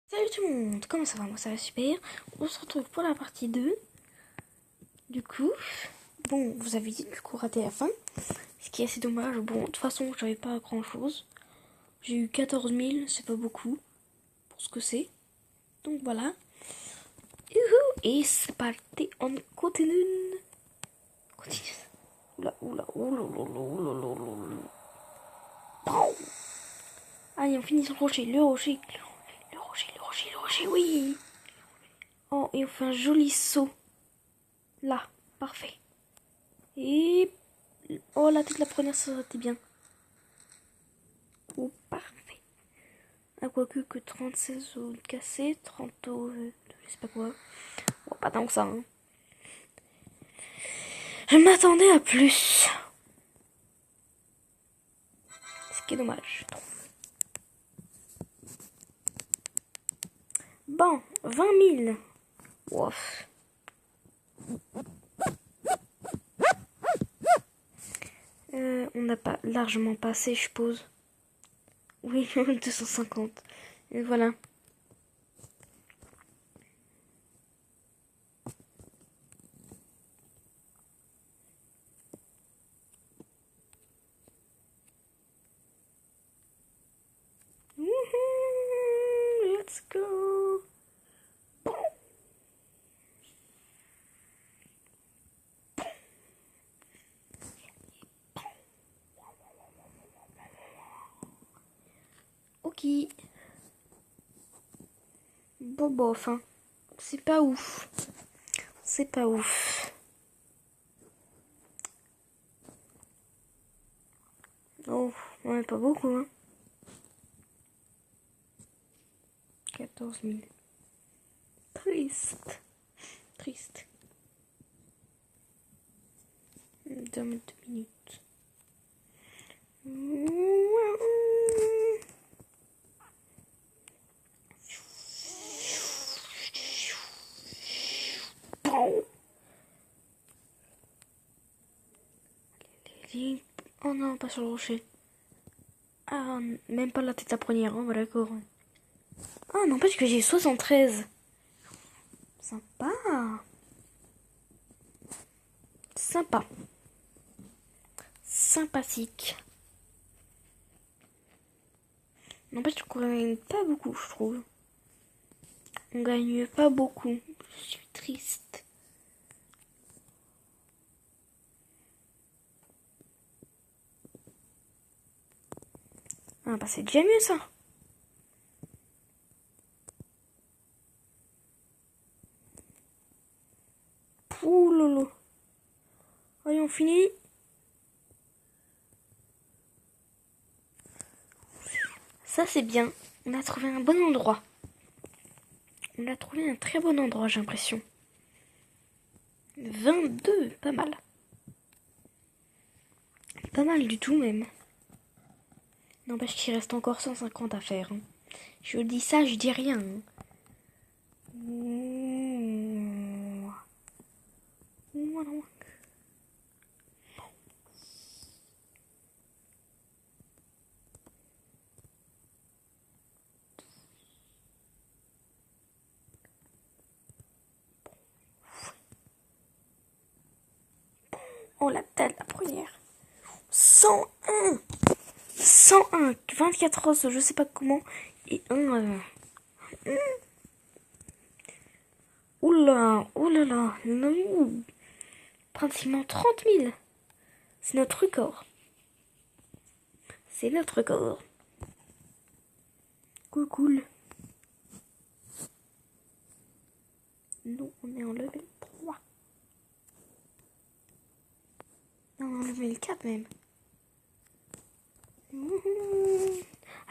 Salut tout le monde, comment ça va? Moi ça va super. On se retrouve pour la partie 2. Du coup, bon, vous avez dit du coup raté la fin. Ce qui est assez dommage. Bon, de toute façon, j'avais pas grand chose. J'ai eu 14 000, c'est pas beaucoup pour ce que c'est. Donc voilà. Youhou. Et c'est parti, on continue. Continue. Oula, oula, oula, oula, oula, oula, oula. Pow. Allez, on finit sur le rocher, le rocher, le rocher, le rocher, le rocher, oui. Oh, et on fait un joli saut. Là, parfait. Et... oh, la tête de la première, ça aurait été bien. Oh, parfait. Ah, quoique que 36 au cassé, 30 au... je sais pas quoi. Bon, pas tant que ça, hein. Je m'attendais à plus. Ce qui est dommage, je trouve. Bon, 20 000. Ouf. On n'a pas largement passé, je suppose. Oui, 250. Et voilà. Wouhou, let's go. Ok. Bon, bof, hein. C'est pas ouf. C'est pas ouf. Oh, ouais, pas beaucoup, hein. 14 000. Triste. Triste. Donne 2 minutes. Oh non, pas sur le rocher. Ah, même pas la tête à première, hein, d'accord. Ah, n'empêche que j'ai 73. Sympa. Sympa. Sympathique. N'empêche qu'on gagne pas beaucoup, je trouve. On gagne pas beaucoup. Je suis triste. Ah bah c'est déjà mieux ça. Ouh lolo. Allez, on finit. Ça c'est bien. On a trouvé un bon endroit. On a trouvé un très bon endroit, j'ai l'impression. 22, pas mal. Pas mal du tout même. N'empêche qu'il reste encore 150 à faire, hein. Je dis ça, je dis rien, hein. Oh la tête, la première. 101 101 24 os, je sais pas comment. Et un... Oula, oulala, non. Pratiquement 30 000. C'est notre record. C'est notre record. Cool, cool. Nous, on est en level 3. Non, on est en level 4 même.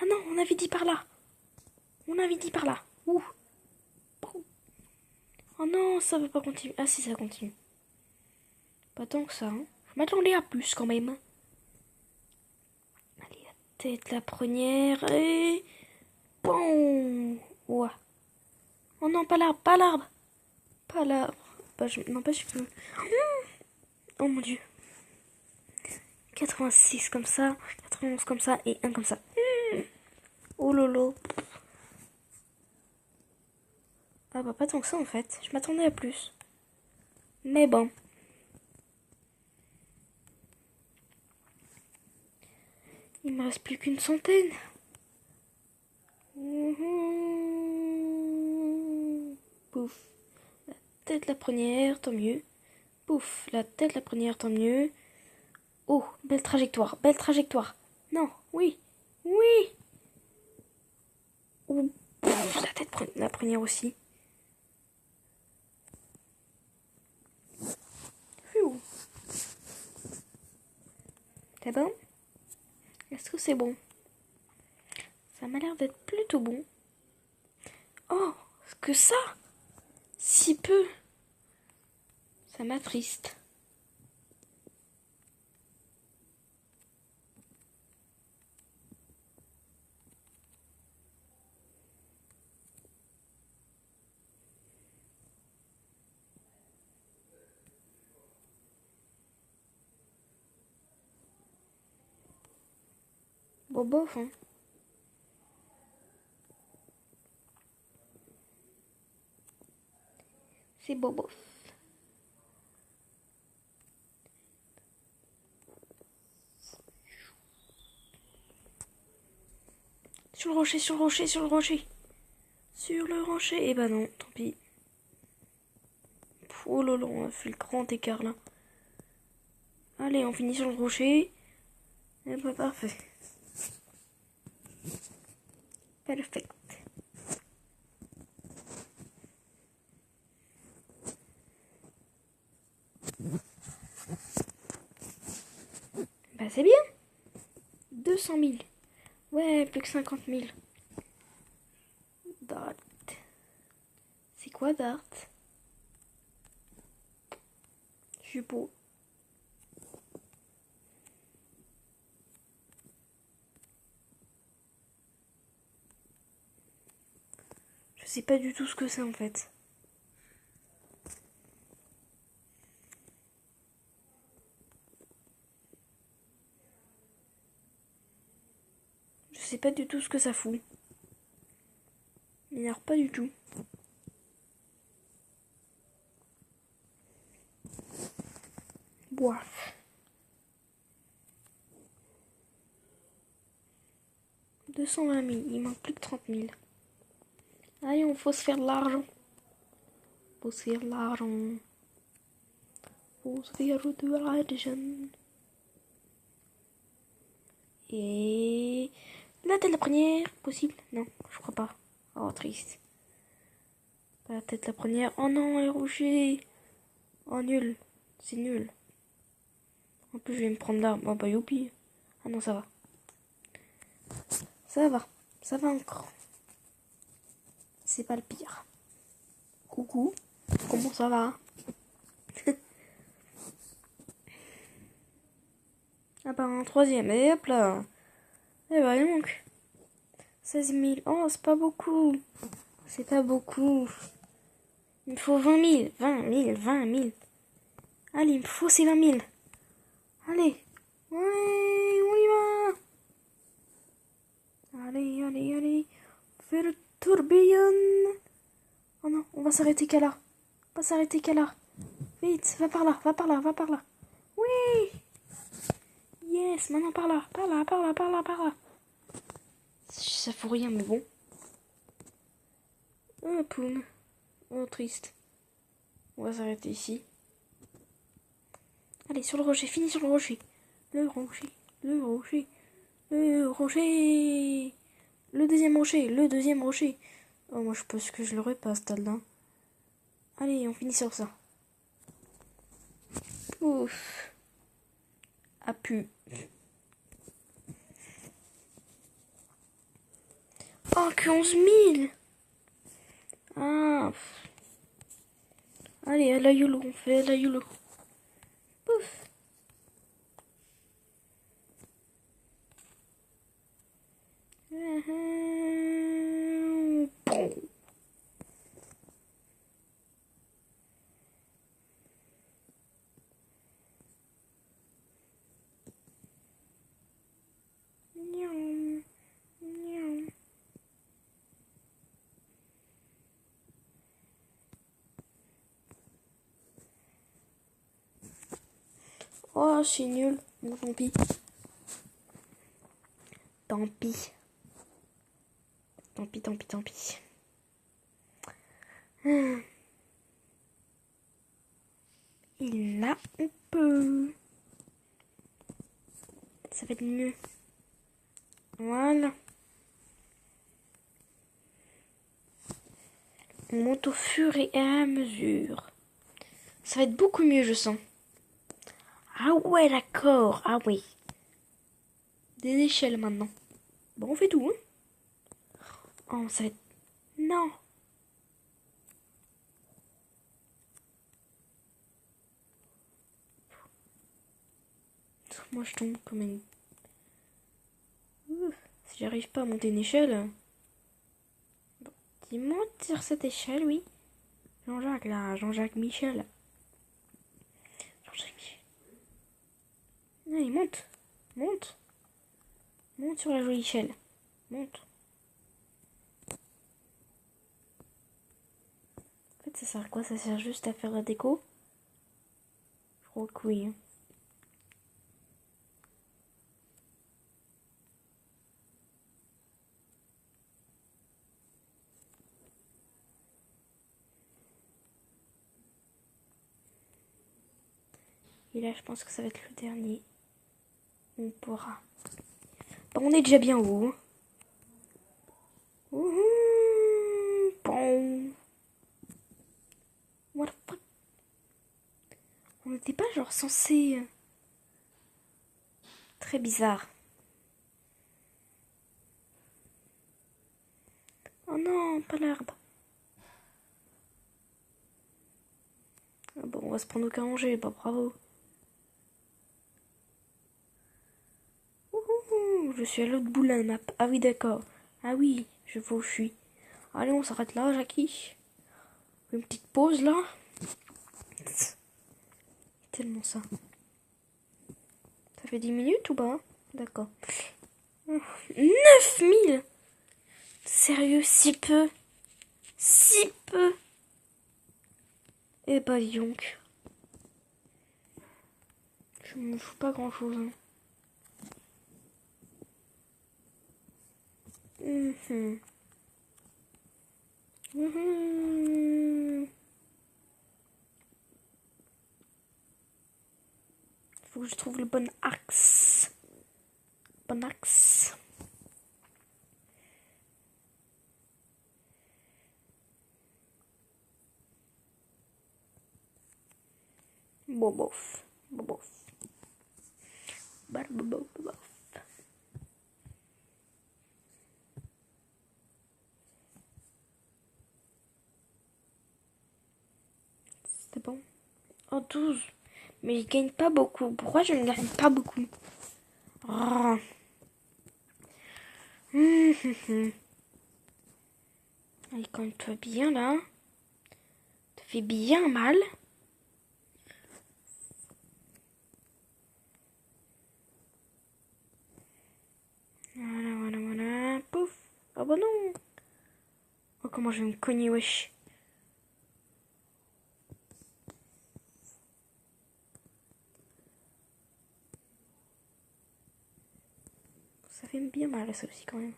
Ah non, on avait dit par là. On avait dit par là. Ouh. Oh non, ça veut pas continuer. Ah si, ça continue. Pas tant que ça, hein. Je m'attendais à plus quand même. Allez, la tête la première et... bon. Ouais. Oh non, pas l'arbre, pas l'arbre. Pas l'arbre. Bah, n'empêche que... oh mon dieu. 86 comme ça, 91 comme ça et 1 comme ça. Oh lolo. Ah bah pas tant que ça en fait. Je m'attendais à plus. Mais bon. Il me reste plus qu'une centaine. Pouf. La tête la première, tant mieux. Pouf. La tête la première, tant mieux. Oh, belle trajectoire, belle trajectoire. Non, oui, oui. Oh, pouf, la tête la première aussi. Pfiou. C'est bon? Est-ce que c'est bon? Ça m'a l'air d'être plutôt bon. Oh, que ça? Si peu. Ça m'attriste. Bon, bof, hein. C'est bof. Sur le rocher, sur le rocher, sur le rocher. Sur le rocher. Eh ben non, tant pis. Oh là là, on a fait le grand écart là. Allez, on finit sur le rocher. Eh ben parfait. Perfect. Bah c'est bien. 200 000. Ouais, plus que 50 000. Dart. C'est quoi Dart? Je suis beau. Je sais pas du tout ce que c'est en fait. Je sais pas du tout ce que ça fout. Il m'énerve pas du tout. Boif. 220 000. Il manque plus que 30 000. Allez, on faut se faire de l'argent. Faut se faire de l'argent. Faut se faire de l'argent. Et... la tête la première, possible? Non, je crois pas. Oh, triste. La tête la première. Oh non, les rochers. Oh, nul. C'est nul. En plus, je vais me prendre l'arme. Oh, bah, youpi. Ah non, ça va. Ça va. Ça va encore. C'est pas le pire. Coucou. Comment ça va? Ah bah, un troisième. Et hop là. Eh bah, donc. 16 000. Oh, c'est pas beaucoup. C'est pas beaucoup. Il me faut 20 000. 20 000, 20 000. Allez, il me faut ces 20 000. Allez. Ouais, on y va. Allez, allez, allez. Fais le tourbillon. Oh non, on va s'arrêter qu'à là. On va s'arrêter qu'à là. Vite, va par là, va par là, va par là. Oui. Yes, maintenant par là, par là, par là, par là, par là. Ça fout rien, mais bon. Oh, poum. Oh, triste. On va s'arrêter ici. Allez, sur le rocher, finis sur le rocher. Le rocher, le rocher, le rocher. Le deuxième rocher, le deuxième rocher. Oh, moi je pense que je l'aurais pas, ce stade-là. Allez, on finit sur ça. Ouf. A pu. Oh, que 11 000. Ah. Allez, à la YOLO, on fait à la YOLO. Pouf. Oh, c'est nul. Bon, tant pis. Tant pis. Tant pis, tant pis, tant pis. Et là, on peut. Ça va être mieux. Voilà. On monte au fur et à mesure. Ça va être beaucoup mieux, je sens. Ah ouais, d'accord. Ah oui. Des échelles maintenant. Bon, on fait tout, hein. Oh, ça va être... Non. Moi, je tombe comme une... Si j'arrive pas à monter une échelle... Bon, il monte sur cette échelle, oui. Jean-Jacques, là. Jean-Jacques Michel. Jean-Jacques Michel. Allez, monte. Monte. Monte sur la jolie échelle. Monte. En fait, ça sert à quoi? Ça sert juste à faire la déco? Je crois que oui. Et là, je pense que ça va être le dernier. On pourra. Bon, on est déjà bien haut. Bon. What the fuck? On n'était pas genre censé... Très bizarre. Oh non, pas l'arbre. Ah bon, on va se prendre au manger, bah bravo. Je suis à l'autre bout de la map. Ah oui, d'accord. Ah oui, je vois où je suis. Allez, on s'arrête là, Jackie. Une petite pause là. Tellement ça. Ça fait 10 minutes ou pas? D'accord. 9000. Sérieux, si peu. Si peu. Eh bah, donc. Je me fous pas grand chose. Hein. Faut que je trouve le bon axe. Bon axe. Bobof. Bobof. Bobof. C'est bon. Oh, 12. Mais je gagne pas beaucoup. Pourquoi je ne gagne pas beaucoup? Oh. Allez, quand tu vas bien là. Ça fait bien mal. Voilà. Pouf. Oh bah non. Oh, comment je vais me cogner, wesh. Ça fait bien mal, ça aussi, quand même.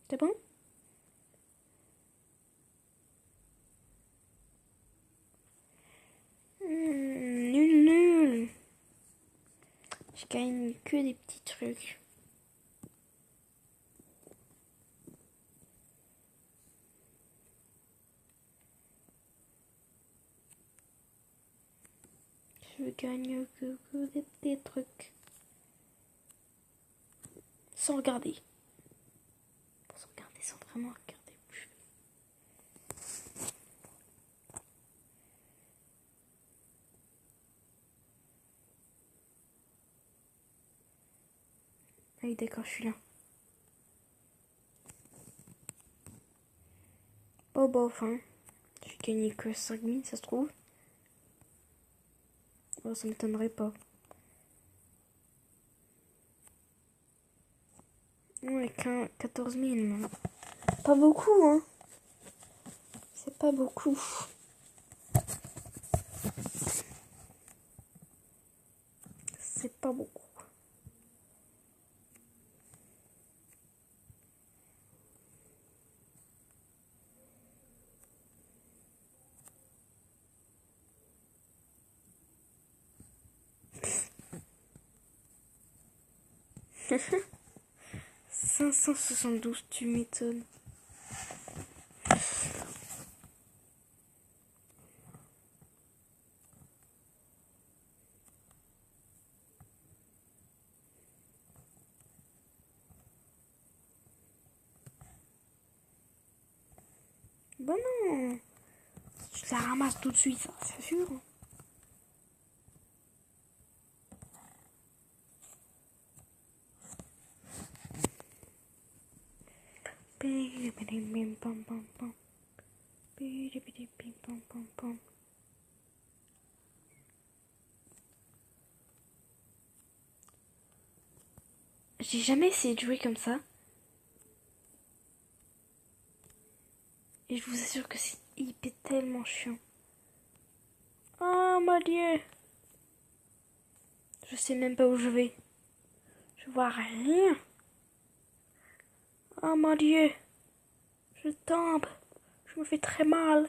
C'est bon? Nul. Je gagne que des petits trucs. Je gagne que des petits trucs. Sans regarder. Sans vraiment regarder où je vais. Ah oui, d'accord, je suis là. Oh bah enfin. J'ai gagné que 5000, ça se trouve. Oh, ça m'étonnerait pas. Ouais, 14 000. pas beaucoup, hein. C'est pas beaucoup. C'est pas beaucoup. « 572, tu m'étonnes. » Bah non, tu la ramasses tout de suite, ça, c'est sûr. J'ai jamais essayé de jouer comme ça. Et je vous assure que c'est hyper tellement chiant. Oh mon Dieu. Je sais même pas où je vais. Je vois rien. Oh mon Dieu. Je tombe. Je me fais très mal.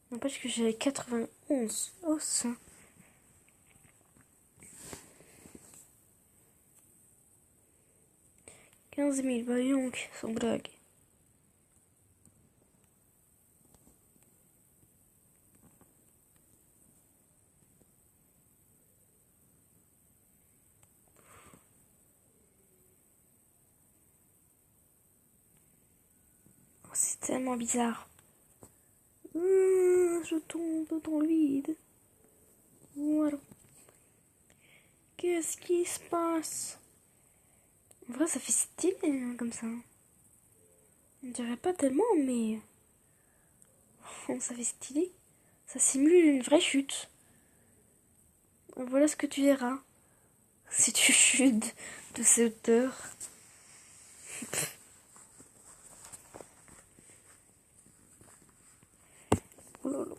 N'empêche que j'ai 91 os. 15 000, bah donc, sans blague. Oh, c'est tellement bizarre. Je tombe dans le vide. Voilà. Qu'est-ce qui se passe? En vrai, ça fait stylé hein, comme ça. On dirait pas tellement, mais ça fait stylé. Ça simule une vraie chute. Voilà ce que tu verras si tu chutes de ces hauteurs. Oh là là.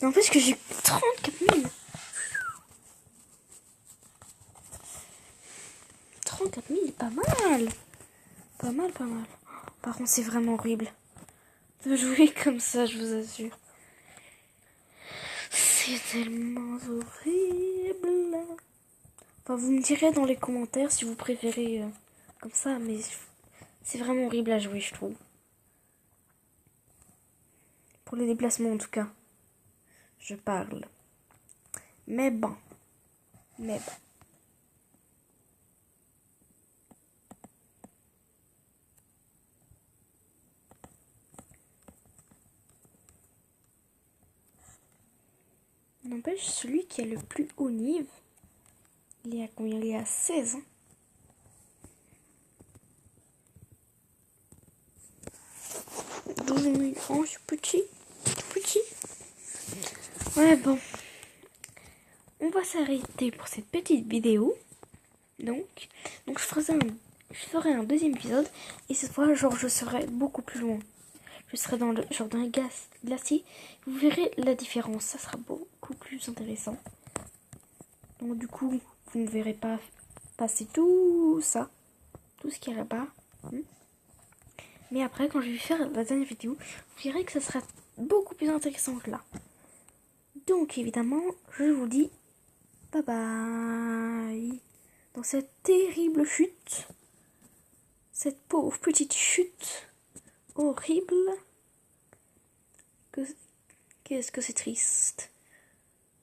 N'empêche que j'ai 34 000. 34 000, pas mal. Pas mal, pas mal. Par contre, c'est vraiment horrible de jouer comme ça, je vous assure. C'est tellement horrible. Enfin, vous me direz dans les commentaires si vous préférez comme ça, mais c'est vraiment horrible à jouer, je trouve. Pour les déplacements, en tout cas. Je parle. Mais bon. N'empêche, celui qui a le plus haut niveau, il est à combien? Il est à 16. Hein. Oh, je suis petit. Tout petit. Ouais, bon. On va s'arrêter pour cette petite vidéo. Donc je ferai un deuxième épisode. Et cette fois, genre, je serai beaucoup plus loin. Je serai dans un glacier. Vous verrez la différence. Ça sera beaucoup plus intéressant. Donc, du coup, vous ne verrez pas passer tout ça. Tout ce qu'il y a là-bas. Mais après, quand je vais faire la dernière vidéo, vous verrez que ça sera beaucoup plus intéressant que là. Donc, évidemment, je vous dis bye bye. Dans cette terrible chute. Cette pauvre petite chute horrible. Qu'est-ce que c'est triste.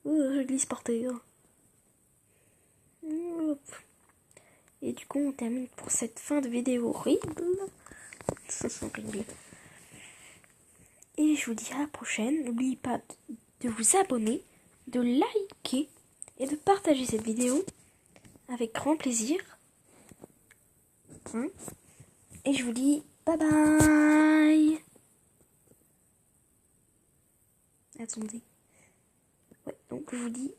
Je glisse par terre. Et du coup, on termine pour cette fin de vidéo horrible. C'est horrible. Et je vous dis à la prochaine. N'oubliez pas de vous abonner, de liker et de partager cette vidéo avec grand plaisir. Et je vous dis bye bye. Attendez. Ouais, donc je vous dis